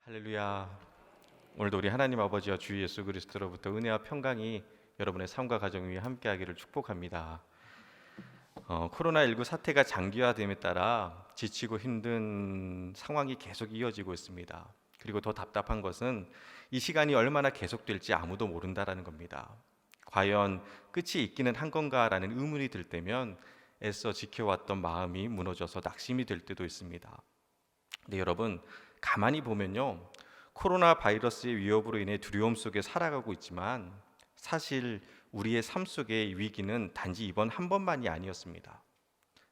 할렐루야. 오늘도 우리 하나님 아버지와 주 예수 그리스도로부터 은혜와 평강이 여러분의 삶과 가정 위에 함께하기를 축복합니다. 코로나19 사태가 장기화됨에 따라 지치고 힘든 상황이 계속 이어지고 있습니다. 그리고 더 답답한 것은 이 시간이 얼마나 계속될지 아무도 모른다라는 겁니다. 과연 끝이 있기는 한 건가라는 의문이 들 때면 애써 지켜왔던 마음이 무너져서 낙심이 될 때도 있습니다. 네, 여러분, 가만히 보면요, 코로나 바이러스의 위협으로 인해 두려움 속에 살아가고 있지만 사실 우리의 삶 속의 위기는 단지 이번 한 번만이 아니었습니다.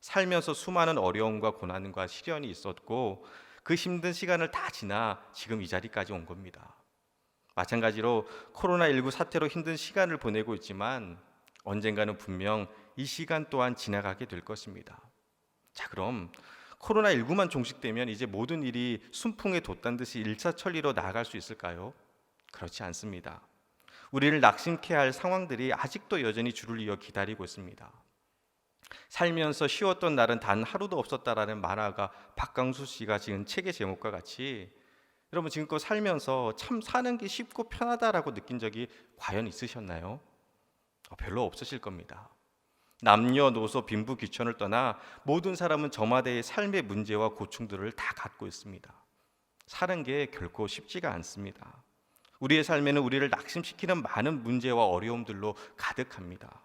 살면서 수많은 어려움과 고난과 시련이 있었고 그 힘든 시간을 다 지나 지금 이 자리까지 온 겁니다. 마찬가지로 코로나19 사태로 힘든 시간을 보내고 있지만 언젠가는 분명 이 시간 또한 지나가게 될 것입니다. 자, 그럼 코로나19만 종식되면 이제 모든 일이 순풍에 돛단 듯이 일사천리로 나아갈 수 있을까요? 그렇지 않습니다. 우리를 낙심케 할 상황들이 아직도 여전히 줄을 이어 기다리고 있습니다. 살면서 쉬웠던 날은 단 하루도 없었다라는 만화가 박강수 씨가 지은 책의 제목과 같이 여러분 지금껏 살면서 참 사는 게 쉽고 편하다라고 느낀 적이 과연 있으셨나요? 별로 없으실 겁니다. 남녀노소 빈부귀천을 떠나 모든 사람은 저마다의 삶의 문제와 고충들을 다 갖고 있습니다. 사는 게 결코 쉽지가 않습니다. 우리의 삶에는 우리를 낙심시키는 많은 문제와 어려움들로 가득합니다.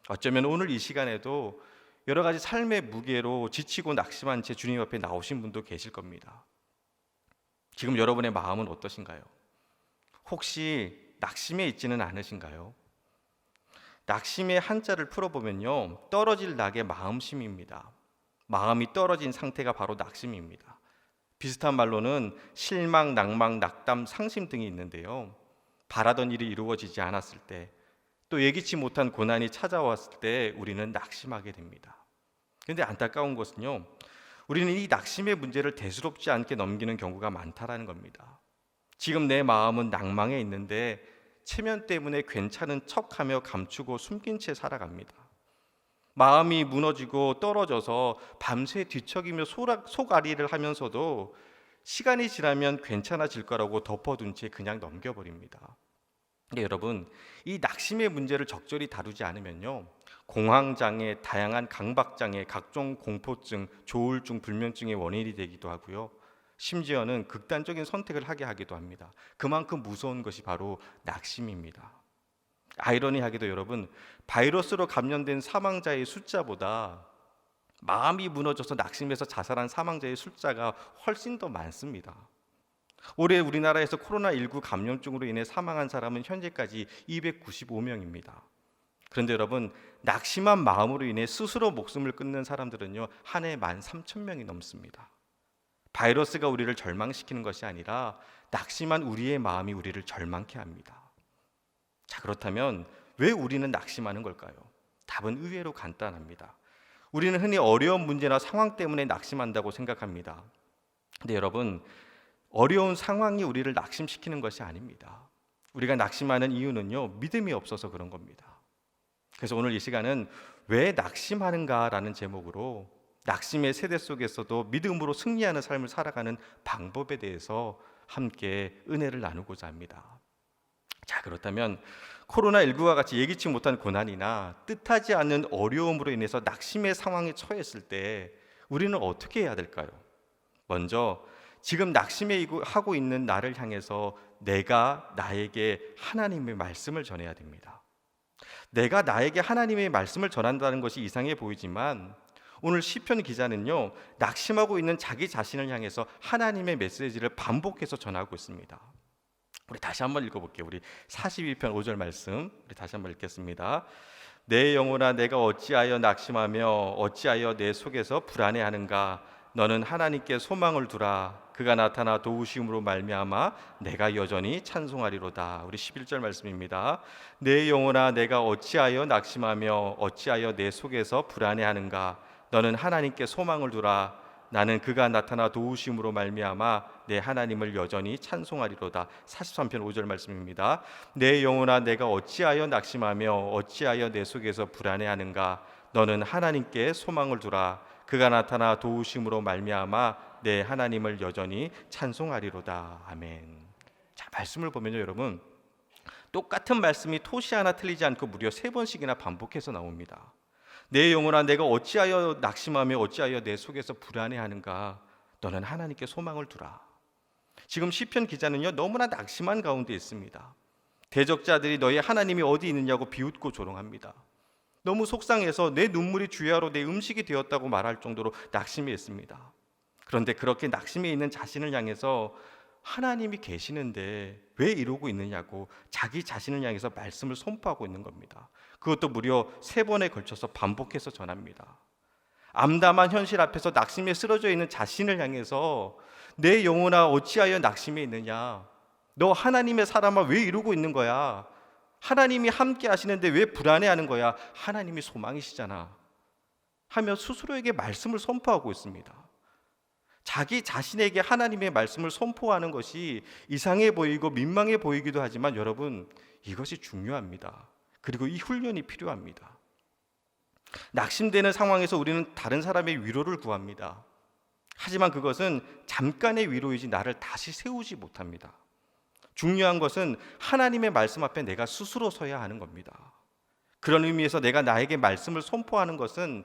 어쩌면 오늘 이 시간에도 여러 가지 삶의 무게로 지치고 낙심한 채 주님 앞에 나오신 분도 계실 겁니다. 지금 여러분의 마음은 어떠신가요? 혹시 낙심해 있지는 않으신가요? 낙심의 한자를 풀어보면요, 떨어질 낙의 마음심입니다. 마음이 떨어진 상태가 바로 낙심입니다. 비슷한 말로는 실망, 낭망, 낙담, 상심 등이 있는데요, 바라던 일이 이루어지지 않았을 때, 또 예기치 못한 고난이 찾아왔을 때 우리는 낙심하게 됩니다. 그런데 안타까운 것은요, 우리는 이 낙심의 문제를 대수롭지 않게 넘기는 경우가 많다라는 겁니다. 지금 내 마음은 낭망에 있는데 체면 때문에 괜찮은 척하며 감추고 숨긴 채 살아갑니다. 마음이 무너지고 떨어져서 밤새 뒤척이며 속앓이를 하면서도 시간이 지나면 괜찮아질 거라고 덮어둔 채 그냥 넘겨버립니다. 네, 여러분, 이 낙심의 문제를 적절히 다루지 않으면요, 공황장애, 다양한 강박장애, 각종 공포증, 조울증, 불면증의 원인이 되기도 하고요, 심지어는 극단적인 선택을 하게 하기도 합니다. 그만큼 무서운 것이 바로 낙심입니다. 아이러니하게도 여러분, 바이러스로 감염된 사망자의 숫자보다 마음이 무너져서 낙심해서 자살한 사망자의 숫자가 훨씬 더 많습니다. 올해 우리나라에서 코로나19 감염증으로 인해 사망한 사람은 현재까지 295명입니다. 그런데 여러분, 낙심한 마음으로 인해 스스로 목숨을 끊는 사람들은요, 한 해 13,000명이 넘습니다. 바이러스가 우리를 절망시키는 것이 아니라 낙심한 우리의 마음이 우리를 절망케 합니다. 자, 그렇다면 왜 우리는 낙심하는 걸까요? 답은 의외로 간단합니다. 우리는 흔히 어려운 문제나 상황 때문에 낙심한다고 생각합니다. 근데 여러분, 어려운 상황이 우리를 낙심시키는 것이 아닙니다. 우리가 낙심하는 이유는요, 믿음이 없어서 그런 겁니다. 그래서 오늘 이 시간은 왜 낙심하는가라는 제목으로 낙심의 세대 속에서도 믿음으로 승리하는 삶을 살아가는 방법에 대해서 함께 은혜를 나누고자 합니다. 자, 그렇다면 코로나19와 같이 예기치 못한 고난이나 뜻하지 않는 어려움으로 인해서 낙심의 상황에 처했을 때 우리는 어떻게 해야 될까요? 먼저 지금 낙심해 하고 있는 나를 향해서 내가 나에게 하나님의 말씀을 전해야 됩니다. 내가 나에게 하나님의 말씀을 전한다는 것이 이상해 보이지만 오늘 시편 기자는요, 낙심하고 있는 자기 자신을 향해서 하나님의 메시지를 반복해서 전하고 있습니다. 우리 다시 한번 읽어볼게요. 우리 42편 5절 말씀 우리 다시 한번 읽겠습니다. 내 영혼아, 내가 어찌하여 낙심하며 어찌하여 내 속에서 불안해하는가? 너는 하나님께 소망을 두라. 그가 나타나 도우심으로 말미암아 내가 여전히 찬송하리로다. 우리 11절 말씀입니다. 내 영혼아, 내가 어찌하여 낙심하며 어찌하여 내 속에서 불안해하는가? 너는 하나님께 소망을 두라. 나는 그가 나타나 도우심으로 말미암아 내 하나님을 여전히 찬송하리로다. 43편 5절 말씀입니다. 내 영혼아, 내가 어찌하여 낙심하며 어찌하여 내 속에서 불안해하는가? 너는 하나님께 소망을 두라. 그가 나타나 도우심으로 말미암아 내 하나님을 여전히 찬송하리로다. 아멘. 자, 말씀을 보면요, 여러분, 똑같은 말씀이 토시 하나 틀리지 않고 무려 3번씩이나 반복해서 나옵니다. 내 영혼아, 내가 어찌하여 낙심하며 어찌하여 내 속에서 불안해하는가? 너는 하나님께 소망을 두라. 지금 시편 기자는요, 너무나 낙심한 가운데 있습니다. 대적자들이 너희 하나님이 어디 있느냐고 비웃고 조롱합니다. 너무 속상해서 내 눈물이 주야로 내 음식이 되었다고 말할 정도로 낙심해 있습니다. 그런데 그렇게 낙심해 있는 자신을 향해서 하나님이 계시는데 왜 이러고 있느냐고 자기 자신을 향해서 말씀을 선포하고 있는 겁니다. 그것도 무려 3번에 걸쳐서 반복해서 전합니다. 암담한 현실 앞에서 낙심에 쓰러져 있는 자신을 향해서 내 영혼아 어찌하여 낙심해 있느냐? 너 하나님의 사람아 왜 이러고 있는 거야? 하나님이 함께 하시는데 왜 불안해하는 거야? 하나님이 소망이시잖아. 하며 스스로에게 말씀을 선포하고 있습니다. 자기 자신에게 하나님의 말씀을 선포하는 것이 이상해 보이고 민망해 보이기도 하지만 여러분, 이것이 중요합니다. 그리고 이 훈련이 필요합니다. 낙심되는 상황에서 우리는 다른 사람의 위로를 구합니다. 하지만 그것은 잠깐의 위로이지 나를 다시 세우지 못합니다. 중요한 것은 하나님의 말씀 앞에 내가 스스로 서야 하는 겁니다. 그런 의미에서 내가 나에게 말씀을 선포하는 것은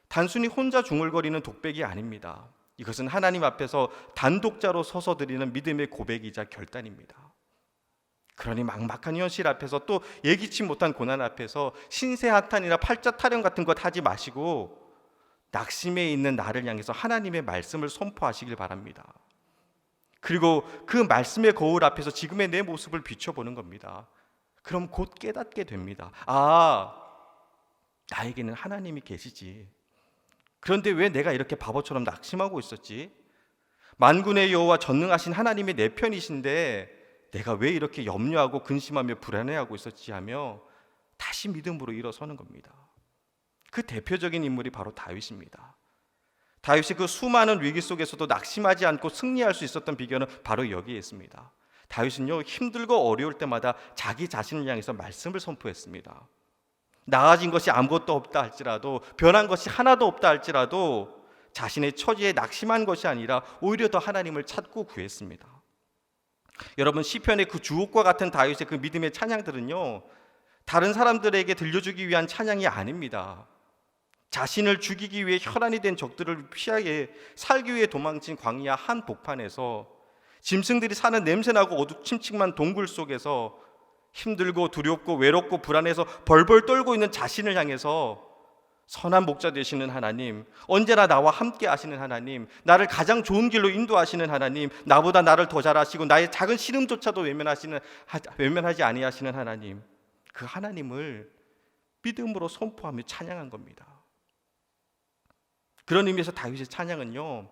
단순히 혼자 중얼거리는 독백이 아닙니다. 이것은 하나님 앞에서 단독자로 서서 드리는 믿음의 고백이자 결단입니다. 그러니 막막한 현실 앞에서 또 예기치 못한 고난 앞에서 신세한탄이나 팔자 타령 같은 것 하지 마시고 낙심해 있는 나를 향해서 하나님의 말씀을 선포하시길 바랍니다. 그리고 그 말씀의 거울 앞에서 지금의 내 모습을 비춰보는 겁니다. 그럼 곧 깨닫게 됩니다. 아, 나에게는 하나님이 계시지. 그런데 왜 내가 이렇게 바보처럼 낙심하고 있었지? 만군의 여호와 전능하신 하나님이 내 편이신데 내가 왜 이렇게 염려하고 근심하며 불안해하고 있었지 하며 다시 믿음으로 일어서는 겁니다. 그 대표적인 인물이 바로 다윗입니다. 다윗이 그 수많은 위기 속에서도 낙심하지 않고 승리할 수 있었던 비결은 바로 여기에 있습니다. 다윗은요, 힘들고 어려울 때마다 자기 자신을 향해서 말씀을 선포했습니다. 나아진 것이 아무것도 없다 할지라도, 변한 것이 하나도 없다 할지라도 자신의 처지에 낙심한 것이 아니라 오히려 더 하나님을 찾고 구했습니다. 여러분, 시편의 그 주옥과 같은 다윗의 그 믿음의 찬양들은요, 다른 사람들에게 들려주기 위한 찬양이 아닙니다. 자신을 죽이기 위해 혈안이 된 적들을 피하게 살기 위해 도망친 광야 한 복판에서 짐승들이 사는 냄새나고 어두침침한 동굴 속에서 힘들고 두렵고 외롭고 불안해서 벌벌 떨고 있는 자신을 향해서 선한 목자 되시는 하나님, 언제나 나와 함께 하시는 하나님, 나를 가장 좋은 길로 인도하시는 하나님, 나보다 나를 더 잘 아시고 나의 작은 시름조차도 외면하지 아니하시는 하나님, 그 하나님을 믿음으로 선포하며 찬양한 겁니다. 그런 의미에서 다윗의 찬양은요,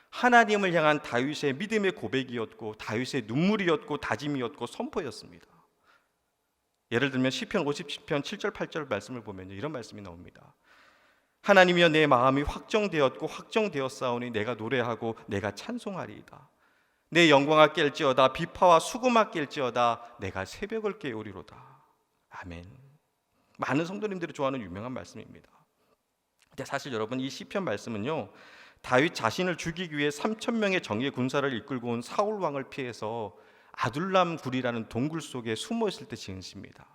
하나님을 향한 다윗의 믿음의 고백이었고 다윗의 눈물이었고 다짐이었고 선포였습니다. 예를 들면 시편 57편 7절 8절 말씀을 보면 이런 말씀이 나옵니다. 하나님이여, 내 마음이 확정되었고 확정되었사오니 내가 노래하고 내가 찬송하리이다. 내 영광아 깰지어다, 비파와 수금아 깰지어다, 내가 새벽을 깨우리로다. 아멘. 많은 성도님들이 좋아하는 유명한 말씀입니다. 근데 사실 여러분, 이 시편 말씀은요, 다윗 자신을 죽이기 위해 3,000명의 정예 군사를 이끌고 온 사울 왕을 피해서 아둘람 굴이라는 동굴 속에 숨어 있을 때 지은 시입니다.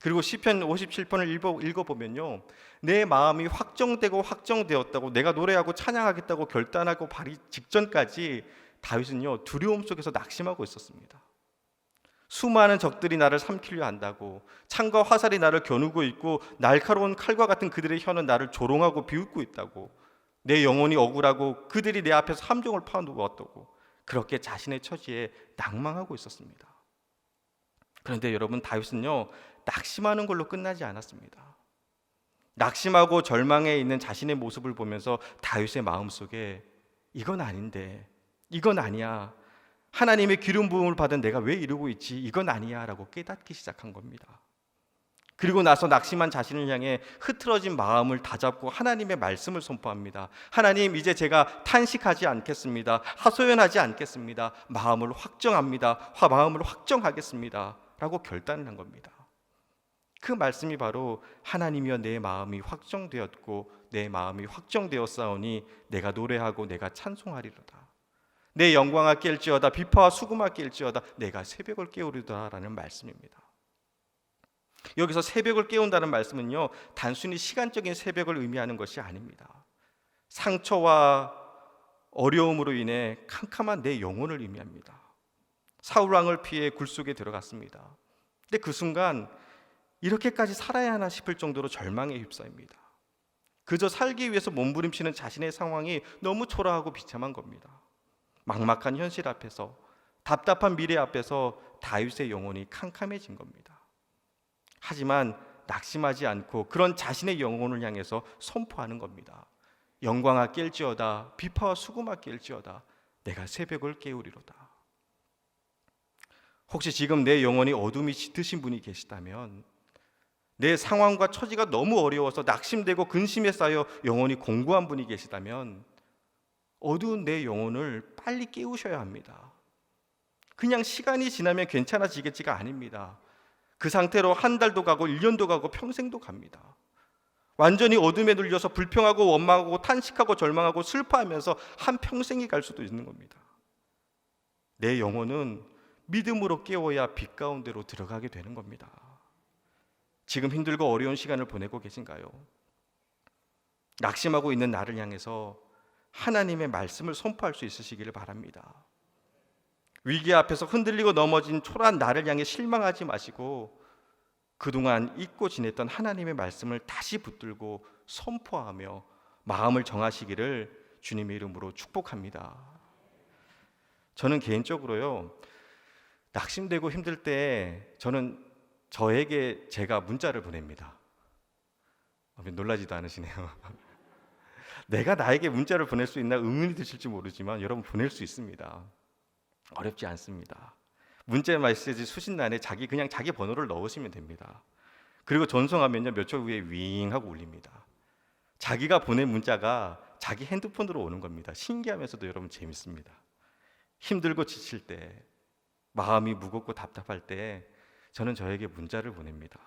그리고 시편 57편을 읽어보면요, 내 마음이 확정되고 확정되었다고, 내가 노래하고 찬양하겠다고 결단하고 바리 직전까지 다윗은요, 두려움 속에서 낙심하고 있었습니다. 수많은 적들이 나를 삼키려 한다고, 창과 화살이 나를 겨누고 있고 날카로운 칼과 같은 그들의 혀는 나를 조롱하고 비웃고 있다고, 내 영혼이 억울하고 그들이 내 앞에서 함정을 파놓았다고, 그렇게 자신의 처지에 낭망하고 있었습니다. 그런데 여러분, 다윗은요, 낙심하는 걸로 끝나지 않았습니다. 낙심하고 절망해 있는 자신의 모습을 보면서 다윗의 마음속에 이건 아닌데, 이건 아니야, 하나님의 기름 부음을 받은 내가 왜 이러고 있지, 이건 아니야 라고 깨닫기 시작한 겁니다. 그리고 나서 낙심한 자신을 향해 흐트러진 마음을 다잡고 하나님의 말씀을 선포합니다. 하나님, 이제 제가 탄식하지 않겠습니다. 하소연하지 않겠습니다. 마음을 확정합니다. 마음을 확정하겠습니다 라고 결단을 한 겁니다. 그 말씀이 바로 하나님이여, 내 마음이 확정되었고 내 마음이 확정되었사오니 내가 노래하고 내가 찬송하리로다. 내 영광아 깰지어다 비파와 수금아 깰지어다 내가 새벽을 깨우리로다라는 말씀입니다. 여기서 새벽을 깨운다는 말씀은요, 단순히 시간적인 새벽을 의미하는 것이 아닙니다. 상처와 어려움으로 인해 캄캄한 내 영혼을 의미합니다. 사울 왕을 피해 굴 속에 들어갔습니다. 근데 그 순간 이렇게까지 살아야 하나 싶을 정도로 절망에 휩싸입니다. 그저 살기 위해서 몸부림치는 자신의 상황이 너무 초라하고 비참한 겁니다. 막막한 현실 앞에서, 답답한 미래 앞에서 다윗의 영혼이 캄캄해진 겁니다. 하지만 낙심하지 않고 그런 자신의 영혼을 향해서 선포하는 겁니다. 영광아 깰지어다 비파와 수금아 깰지어다 내가 새벽을 깨우리로다. 혹시 지금 내 영혼이 어둠이 짙으신 분이 계시다면, 내 상황과 처지가 너무 어려워서 낙심되고 근심에 쌓여 영혼이 공고한 분이 계시다면 어두운 내 영혼을 빨리 깨우셔야 합니다. 그냥 시간이 지나면 괜찮아지겠지가 아닙니다. 그 상태로 한 달도 가고 1년도 가고 평생도 갑니다. 완전히 어둠에 눌려서 불평하고 원망하고 탄식하고 절망하고 슬퍼하면서 한평생이 갈 수도 있는 겁니다. 내 영혼은 믿음으로 깨워야 빛 가운데로 들어가게 되는 겁니다. 지금 힘들고 어려운 시간을 보내고 계신가요? 낙심하고 있는 나를 향해서 하나님의 말씀을 선포할 수 있으시기를 바랍니다. 위기 앞에서 흔들리고 넘어진 초라한 나를 향해 실망하지 마시고 그동안 잊고 지냈던 하나님의 말씀을 다시 붙들고 선포하며 마음을 정하시기를 주님의 이름으로 축복합니다. 저는 개인적으로요, 낙심되고 힘들 때 저는 저에게 제가 문자를 보냅니다. 놀라지도 않으시네요. 내가 나에게 문자를 보낼 수 있나 의문이 드실지 모르지만 여러분, 보낼 수 있습니다. 어렵지 않습니다. 문자 메시지 수신란에 그냥 자기 번호를 넣으시면 됩니다. 그리고 전송하면요, 몇 초 후에 윙 하고 울립니다. 자기가 보낸 문자가 자기 핸드폰으로 오는 겁니다. 신기하면서도 여러분 재밌습니다. 힘들고 지칠 때, 마음이 무겁고 답답할 때 저는 저에게 문자를 보냅니다.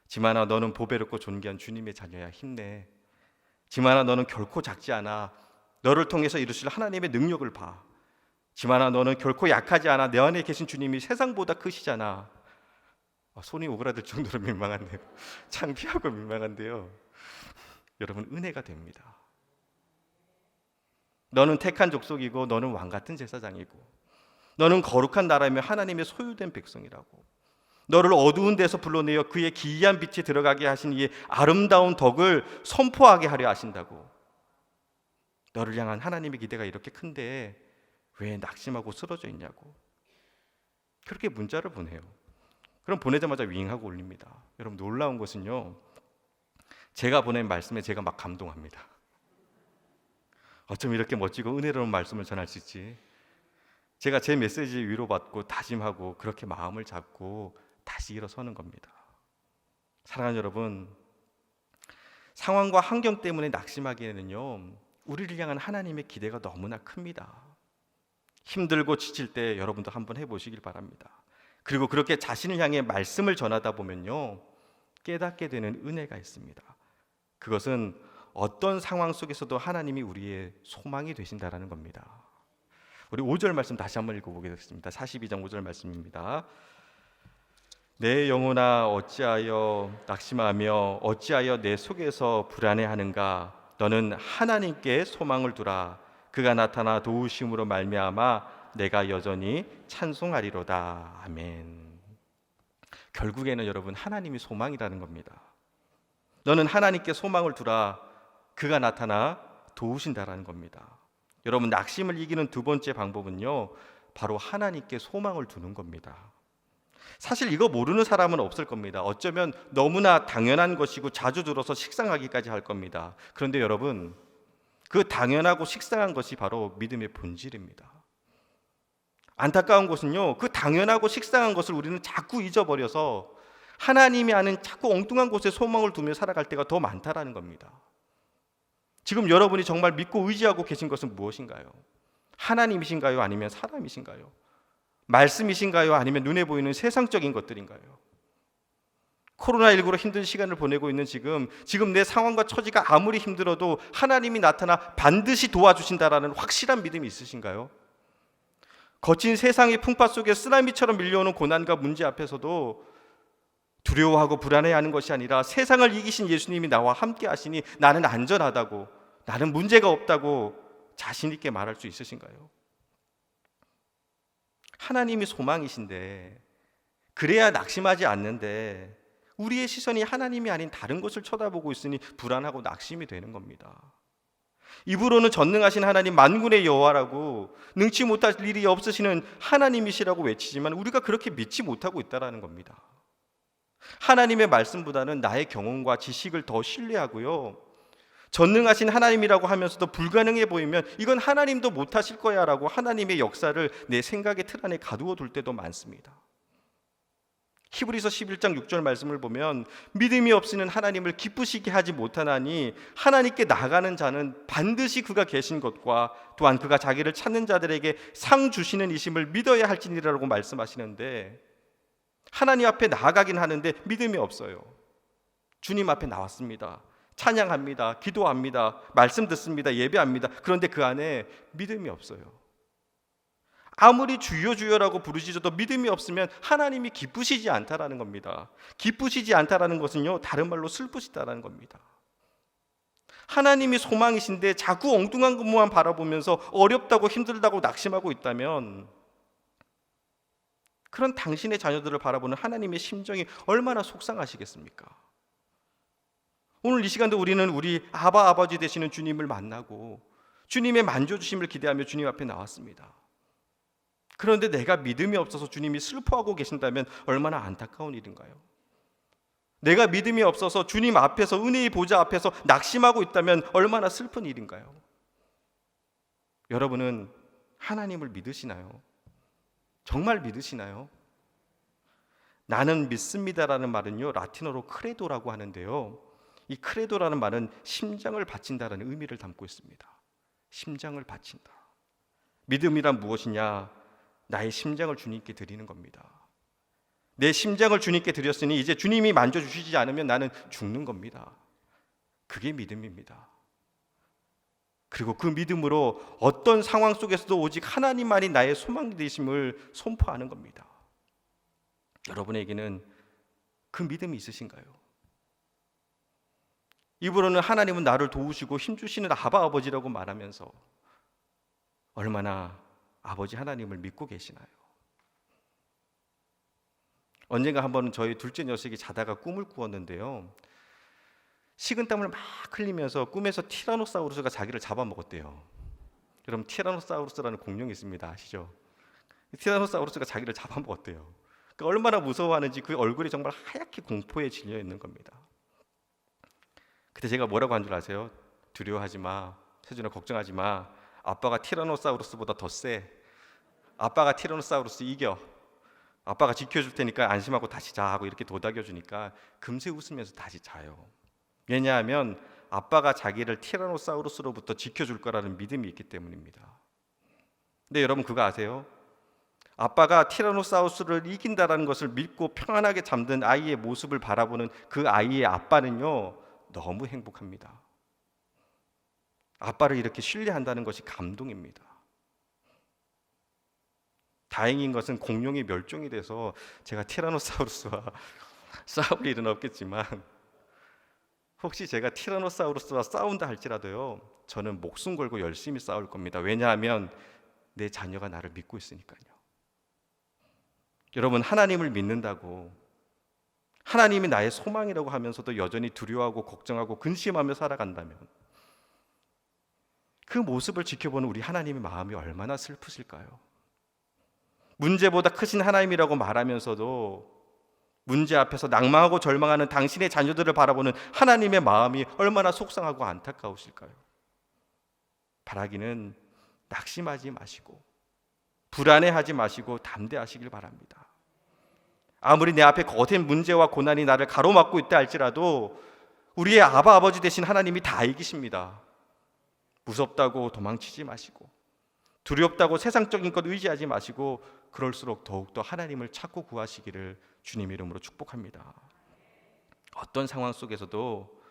지만아 너는 보배롭고 존귀한 주님의 자녀야, 힘내. 지만아 너는 결코 작지 않아. 너를 통해서 이루실 하나님의 능력을 봐. 지만아 너는 결코 약하지 않아. 내 안에 계신 주님이 세상보다 크시잖아. 손이 오그라들 정도로 민망한데요. 창피하고 민망한데요. 여러분, 은혜가 됩니다. 너는 택한 족속이고 너는 왕같은 제사장이고 너는 거룩한 나라이며 하나님의 소유된 백성이라고. 너를 어두운 데서 불러내어 그의 기이한 빛에 들어가게 하신 이의 아름다운 덕을 선포하게 하려 하신다고. 너를 향한 하나님의 기대가 이렇게 큰데 왜 낙심하고 쓰러져 있냐고. 그렇게 문자를 보내요. 그럼 보내자마자 윙하고 올립니다. 여러분, 놀라운 것은요, 제가 보낸 말씀에 제가 막 감동합니다. 어쩜 이렇게 멋지고 은혜로운 말씀을 전할 수 있지. 제가 제 메시지 위로받고 다짐하고 그렇게 마음을 잡고 다시 일어서는 겁니다. 사랑하는 여러분, 상황과 환경 때문에 낙심하기에는요, 우리를 향한 하나님의 기대가 너무나 큽니다. 힘들고 지칠 때 여러분도 한번 해보시길 바랍니다. 그리고 그렇게 자신을 향해 말씀을 전하다 보면요, 깨닫게 되는 은혜가 있습니다. 그것은 어떤 상황 속에서도 하나님이 우리의 소망이 되신다라는 겁니다. 우리 5절 말씀 다시 한번 읽어보겠습니다. 42장 5절 말씀입니다. 내 영혼아 어찌하여 낙심하며 어찌하여 내 속에서 불안해하는가. 너는 하나님께 소망을 두라. 그가 나타나 도우심으로 말미암아 내가 여전히 찬송하리로다. 아멘. 결국에는 여러분, 하나님이 소망이라는 겁니다. 너는 하나님께 소망을 두라. 그가 나타나 도우신다라는 겁니다. 여러분, 낙심을 이기는 두 번째 방법은요, 바로 하나님께 소망을 두는 겁니다. 사실 이거 모르는 사람은 없을 겁니다. 어쩌면 너무나 당연한 것이고 자주 들어서 식상하기까지 할 겁니다. 그런데 여러분, 그 당연하고 식상한 것이 바로 믿음의 본질입니다. 안타까운 것은요, 그 당연하고 식상한 것을 우리는 자꾸 잊어버려서 하나님이 아는 자꾸 엉뚱한 곳에 소망을 두며 살아갈 때가 더 많다라는 겁니다. 지금 여러분이 정말 믿고 의지하고 계신 것은 무엇인가요? 하나님이신가요? 아니면 사람이신가요? 말씀이신가요? 아니면 눈에 보이는 세상적인 것들인가요? 코로나19로 힘든 시간을 보내고 있는 지금 내 상황과 처지가 아무리 힘들어도 하나님이 나타나 반드시 도와주신다라는 확실한 믿음이 있으신가요? 거친 세상의 풍파 속에 쓰나미처럼 밀려오는 고난과 문제 앞에서도 두려워하고 불안해하는 것이 아니라 세상을 이기신 예수님이 나와 함께 하시니 나는 안전하다고, 나는 문제가 없다고 자신 있게 말할 수 있으신가요? 하나님이 소망이신데, 그래야 낙심하지 않는데 우리의 시선이 하나님이 아닌 다른 것을 쳐다보고 있으니 불안하고 낙심이 되는 겁니다. 입으로는 전능하신 하나님, 만군의 여호와라고, 능치 못할 일이 없으시는 하나님이시라고 외치지만 우리가 그렇게 믿지 못하고 있다는 겁니다. 하나님의 말씀보다는 나의 경험과 지식을 더 신뢰하고요, 전능하신 하나님이라고 하면서도 불가능해 보이면 이건 하나님도 못하실 거야 라고 하나님의 역사를 내 생각의 틀 안에 가두어 둘 때도 많습니다. 히브리서 11장 6절 말씀을 보면 믿음이 없이는 하나님을 기쁘시게 하지 못하나니 하나님께 나가는 자는 반드시 그가 계신 것과 또한 그가 자기를 찾는 자들에게 상 주시는 이심을 믿어야 할지니라고 말씀하시는데, 하나님 앞에 나아가긴 하는데 믿음이 없어요. 주님 앞에 나왔습니다. 찬양합니다. 기도합니다. 말씀 듣습니다. 예배합니다. 그런데 그 안에 믿음이 없어요. 아무리 주여 주여라고 부르시셔도 믿음이 없으면 하나님이 기쁘시지 않다라는 겁니다. 기쁘시지 않다라는 것은요, 다른 말로 슬프시다라는 겁니다. 하나님이 소망이신데 자꾸 엉뚱한 것만 바라보면서 어렵다고 힘들다고 낙심하고 있다면 그런 당신의 자녀들을 바라보는 하나님의 심정이 얼마나 속상하시겠습니까? 오늘 이 시간도 우리는 우리 아버지 되시는 주님을 만나고 주님의 만져주심을 기대하며 주님 앞에 나왔습니다. 그런데 내가 믿음이 없어서 주님이 슬퍼하고 계신다면 얼마나 안타까운 일인가요? 내가 믿음이 없어서 주님 앞에서, 은혜의 보좌 앞에서 낙심하고 있다면 얼마나 슬픈 일인가요? 여러분은 하나님을 믿으시나요? 정말 믿으시나요? 나는 믿습니다라는 말은요, 라틴어로 크레도라고 하는데요, 이 크레도라는 말은 심장을 바친다라는 의미를 담고 있습니다. 심장을 바친다. 믿음이란 무엇이냐? 나의 심장을 주님께 드리는 겁니다. 내 심장을 주님께 드렸으니 이제 주님이 만져주시지 않으면 나는 죽는 겁니다. 그게 믿음입니다. 그리고 그 믿음으로 어떤 상황 속에서도 오직 하나님만이 나의 소망이 되심을 선포하는 겁니다. 여러분에게는 그 믿음이 있으신가요? 입으로는 하나님은 나를 도우시고 힘주시는 아버지라고 말하면서 얼마나 아버지 하나님을 믿고 계시나요? 언젠가 한번 저희 둘째 녀석이 자다가 꿈을 꾸었는데요, 식은땀을 막 흘리면서 꿈에서 티라노사우루스가 자기를 잡아먹었대요. 여러분, 티라노사우루스라는 공룡이 있습니다. 아시죠? 티라노사우루스가 자기를 잡아먹었대요. 그러니까 얼마나 무서워하는지 그 얼굴이 정말 하얗게 공포에 질려 있는 겁니다. 그때 제가 뭐라고 한 줄 아세요? 두려워하지 마, 세준아, 걱정하지 마. 아빠가 티라노사우루스보다 더 세. 아빠가 티라노사우루스 이겨. 아빠가 지켜줄 테니까 안심하고 다시 자 하고 이렇게 도닥여주니까 금세 웃으면서 다시 자요. 왜냐하면 아빠가 자기를 티라노사우루스로부터 지켜줄 거라는 믿음이 있기 때문입니다. 근데 여러분, 그거 아세요? 아빠가 티라노사우루스를 이긴다라는 것을 믿고 평안하게 잠든 아이의 모습을 바라보는 그 아이의 아빠는요, 너무 행복합니다. 아빠를 이렇게 신뢰한다는 것이 감동입니다. 다행인 것은 공룡이 멸종이 돼서 제가 티라노사우루스와 싸울 일은 없겠지만, 혹시 제가 티라노사우루스와 싸운다 할지라도요, 저는 목숨 걸고 열심히 싸울 겁니다. 왜냐하면 내 자녀가 나를 믿고 있으니까요. 여러분, 하나님을 믿는다고, 하나님이 나의 소망이라고 하면서도 여전히 두려워하고 걱정하고 근심하며 살아간다면 그 모습을 지켜보는 우리 하나님의 마음이 얼마나 슬프실까요? 문제보다 크신 하나님이라고 말하면서도 문제 앞에서 낭망하고 절망하는 당신의 자녀들을 바라보는 하나님의 마음이 얼마나 속상하고 안타까우실까요? 바라기는 낙심하지 마시고 불안해하지 마시고 담대하시길 바랍니다. 아무리 내 앞에 거센 문제와 고난이 나를 가로막고 있다 할지라도 우리의 아버지 되신 하나님이 다 이기십니다. 무섭다고 도망치지 마시고 두렵다고 세상적인 것 의지하지 마시고 그럴수록 더욱더 하나님을 찾고 구하시기를 주님 이름으로 축복합니다. 어떤 상황 속에서도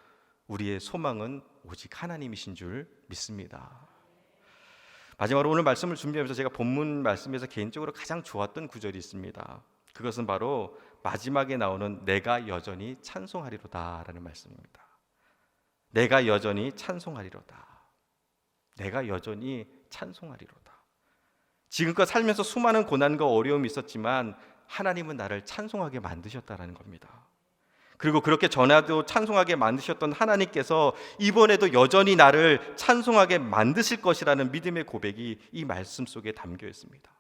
우리의 소망은 오직 하나님이신 줄 믿습니다. 마지막으로 오늘 말씀을 준비하면서 제가 본문 말씀에서 개인적으로 가장 좋았던 구절이 있습니다. 그것은 바로 마지막에 나오는 내가 여전히 찬송하리로다라는 말씀입니다. 내가 여전히 찬송하리로다. 내가 여전히 찬송하리로다. 지금껏 살면서 수많은 고난과 어려움이 있었지만 하나님은 나를 찬송하게 만드셨다라는 겁니다. 그리고 그렇게 전에도 찬송하게 만드셨던 하나님께서 이번에도 여전히 나를 찬송하게 만드실 것이라는 믿음의 고백이 이 말씀 속에 담겨 있습니다.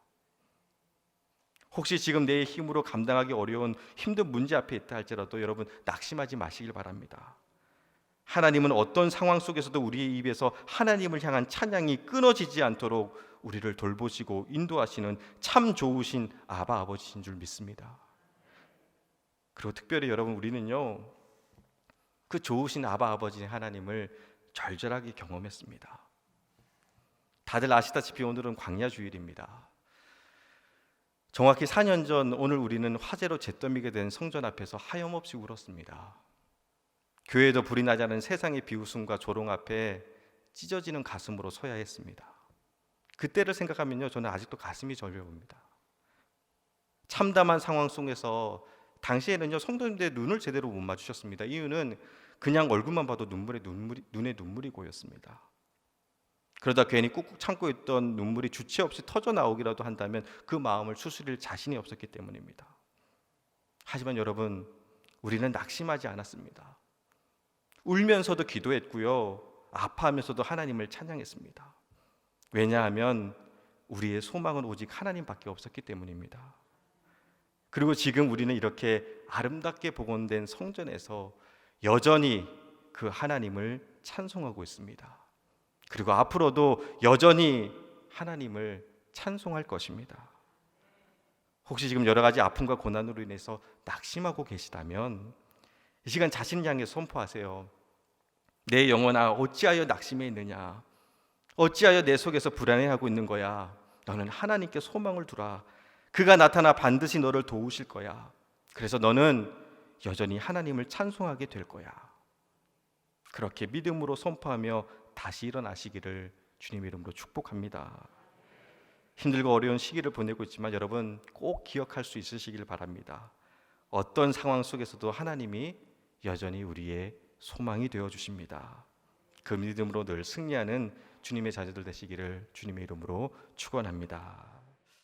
혹시 지금 내 힘으로 감당하기 어려운 힘든 문제 앞에 있다 할지라도 여러분 낙심하지 마시길 바랍니다. 하나님은 어떤 상황 속에서도 우리의 입에서 하나님을 향한 찬양이 끊어지지 않도록 우리를 돌보시고 인도하시는 참 좋으신 아바 아버지신 줄 믿습니다. 그리고 특별히 여러분 우리는요 그 좋으신 아바 아버지 하나님을 절절하게 경험했습니다. 다들 아시다시피 오늘은 광야 주일입니다. 정확히 4년 전 오늘 우리는 화재로 재떠미게 된 성전 앞에서 하염없이 울었습니다. 교회도 불이 나지 않은 세상의 비웃음과 조롱 앞에 찢어지는 가슴으로 서야 했습니다. 그때를 생각하면요 저는 아직도 가슴이 저려옵니다. 참담한 상황 속에서 당시에는요 성도님들의 눈을 제대로 못 마주쳤습니다. 이유는 그냥 얼굴만 봐도 눈에 눈물이 고였습니다. 그러다 괜히 꾹꾹 참고 있던 눈물이 주체 없이 터져 나오기라도 한다면 그 마음을 추스릴 자신이 없었기 때문입니다. 하지만 여러분 우리는 낙심하지 않았습니다. 울면서도 기도했고요 아파하면서도 하나님을 찬양했습니다. 왜냐하면 우리의 소망은 오직 하나님밖에 없었기 때문입니다. 그리고 지금 우리는 이렇게 아름답게 복원된 성전에서 여전히 그 하나님을 찬송하고 있습니다. 그리고 앞으로도 여전히 하나님을 찬송할 것입니다. 혹시 지금 여러 가지 아픔과 고난으로 인해서 낙심하고 계시다면 이 시간 자신을 향해 선포하세요. 내 영혼아 어찌하여 낙심해 있느냐? 어찌하여 내 속에서 불안해하고 있는 거야? 너는 하나님께 소망을 두라. 그가 나타나 반드시 너를 도우실 거야. 그래서 너는 여전히 하나님을 찬송하게 될 거야. 그렇게 믿음으로 선포하며 다시 일어나시기를 주님의 이름으로 축복합니다. 힘들고 어려운 시기를 보내고 있지만 여러분 꼭 기억할 수 있으시길 바랍니다. 어떤 상황 속에서도 하나님이 여전히 우리의 소망이 되어주십니다. 그 믿음으로 늘 승리하는 주님의 자녀들 되시기를 주님의 이름으로 축원합니다.